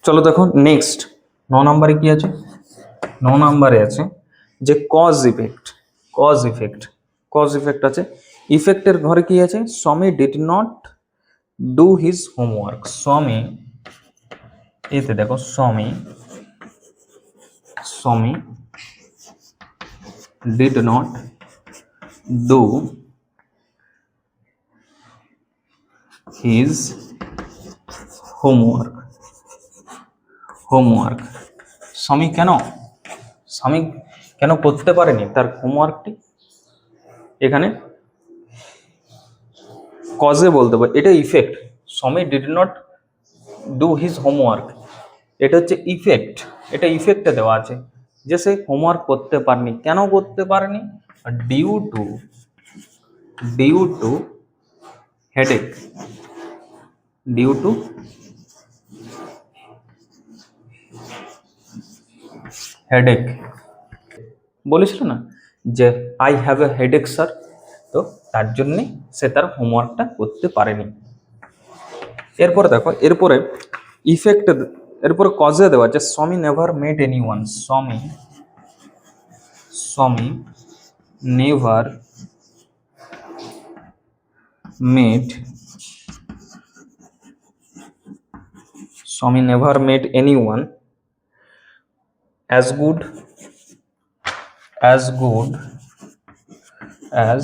চলো দেখো নেক্সট 9 নম্বরে কি আছে। 9 নম্বরে আছে যে কজ ইফেক্ট। কজ ইফেক্ট আছে। ইফেক্টের ঘরে কি আছে? Sammy did not do his homework. Sammy, এতে দেখো Sammy did not do his homework. Sammy কেন করতে পারেনি তার হোমওয়ার্কটি? এখানে কজে বলতে পারে, এটা effect. Sammy did not do his homework, এটা হচ্ছে ইফেক্ট। এটা ইফেক্টে দেওয়া আছে যে সে হোমওয়ার্ক করতে পারেনি। কেন করতে পারেনি? Due to headache. বলেছিল না যে I have a headache sir, তো তার জন্যে সে তার হোমওয়ার্কটা করতে পারেনি। এরপরে দেখো, এরপরে ইফেক্ট, এরপরে কজে দেওয়া আছে Sammy never met anyone. Sammy never met anyone as good as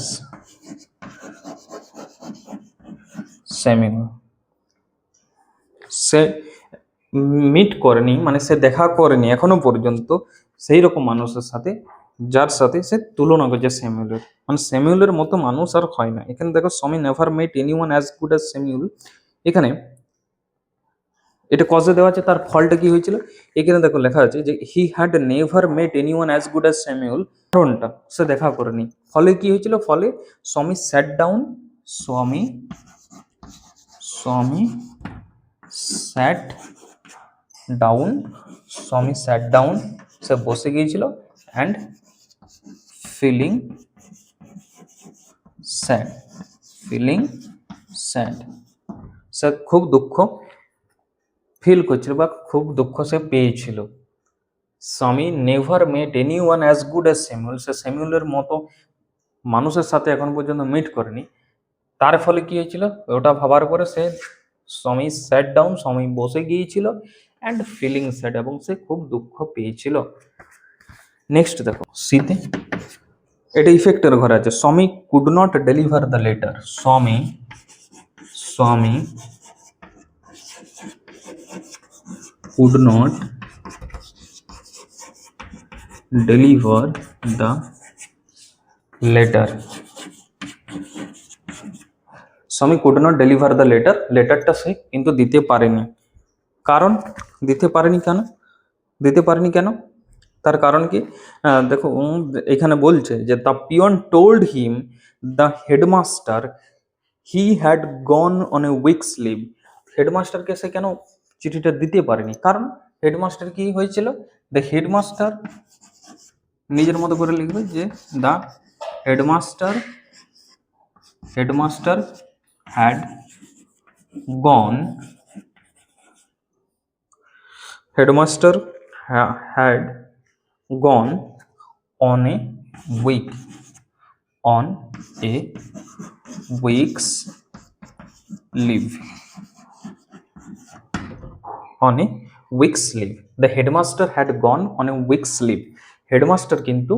Samuel. সে মিট করেনি, মানে সে দেখা করেনি এখনো পর্যন্ত সেই রকম মানুষের সাথে যার সাথে সে তুলনা করছে স্যামুয়েলের। মানে স্যামুয়েলের মতো মানুষ আর হয় না। এখানে দেখো Sammy never met anyone as good as Samuel. এখানে এটা কজে দেওয়া আছে, তার ফলটা কি হয়েছিল? এখানে দেখো লেখা আছে যে he had never met anyone as good as Samuel. কারণটা সে দেখা করেনি, ফলে কি হয়েছিল? ফলে সমী স্যাট ডাউন, সমী স্যাট ডাউন, সে বসে গিয়েছিল, অ্যান্ড ফিলিং স্যাড, সে খুব দুঃখ ফিল করছিল বা খুব দুঃখ সে পেয়েছিল। Sammy never met anyone as good as Samuel, সে স্যামুয়েলের মতো মানুষের সাথে এখন পর্যন্ত মিট করেনি। তার ফলে কি হয়েছিল? ওটা ভাবার পরে সমী স্যাট ডাউন, সমী বসে গিয়েছিল, অ্যান্ড ফিলিং স্যাড, এবং সে খুব দুঃখ পেয়েছিল। নেক্সট দেখো সিতে, এটা ইফেক্টের ঘরে আছে। Sammy could not deliver the letter. Sammy could not deliver the letter. Sammy could not deliver the letter, লেটারটা সে কিন্তু দিতে পারেনি। কারণ দিতে পারেনি কেন? তার কারণ কি? দেখো এখানে বলছে যে the peon told him the headmaster he had gone on a weeks leave. হেডমাস্টারকে সে কেন চিঠিটা দিতে পারেনি? কারণ হেডমাস্টার কি হয়েছিল? দ্য হেডমাস্টার, নিজের মতো করে লিখবে যে the headmaster had gone on a week's leave. The headmaster had gone on a week's leave. Headmaster কিন্তু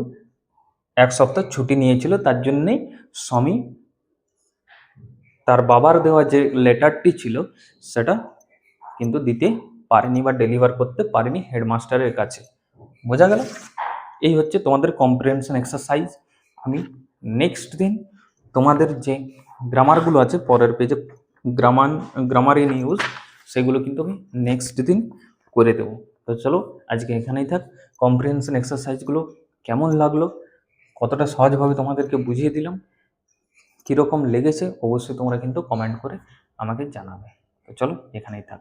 এক সপ্তাহ ছুটি নিয়েছিল, তার জন্যে সমী তার বাবার দেওয়া যে লেটারটি ছিল সেটা কিন্তু দিতে পারেনি বা ডেলিভার করতে পারেনি হেডমাস্টারের কাছে। বোঝা গেল? এই হচ্ছে তোমাদের কম্প্রিহেনশন এক্সারসাইজ। আমি নেক্সট দিন তোমাদের যে গ্রামারগুলো আছে পরের পেজে, গ্রামার ইন ইউজ, সেগুলো কিন্তু আমি নেক্সট দিন করে দেবো। তো চলো আজকে এখানেই থাক। কম্প্রিহেনশন এক্সারসাইজগুলো কেমন লাগলো, কতটা সহজভাবে তোমাদেরকে বুঝিয়ে দিলাম, কীরকম লেগেছে, অবশ্যই তোমরা কিন্তু কমেন্ট করে আমাকে জানাবে। তো চলো এখানেই থাক।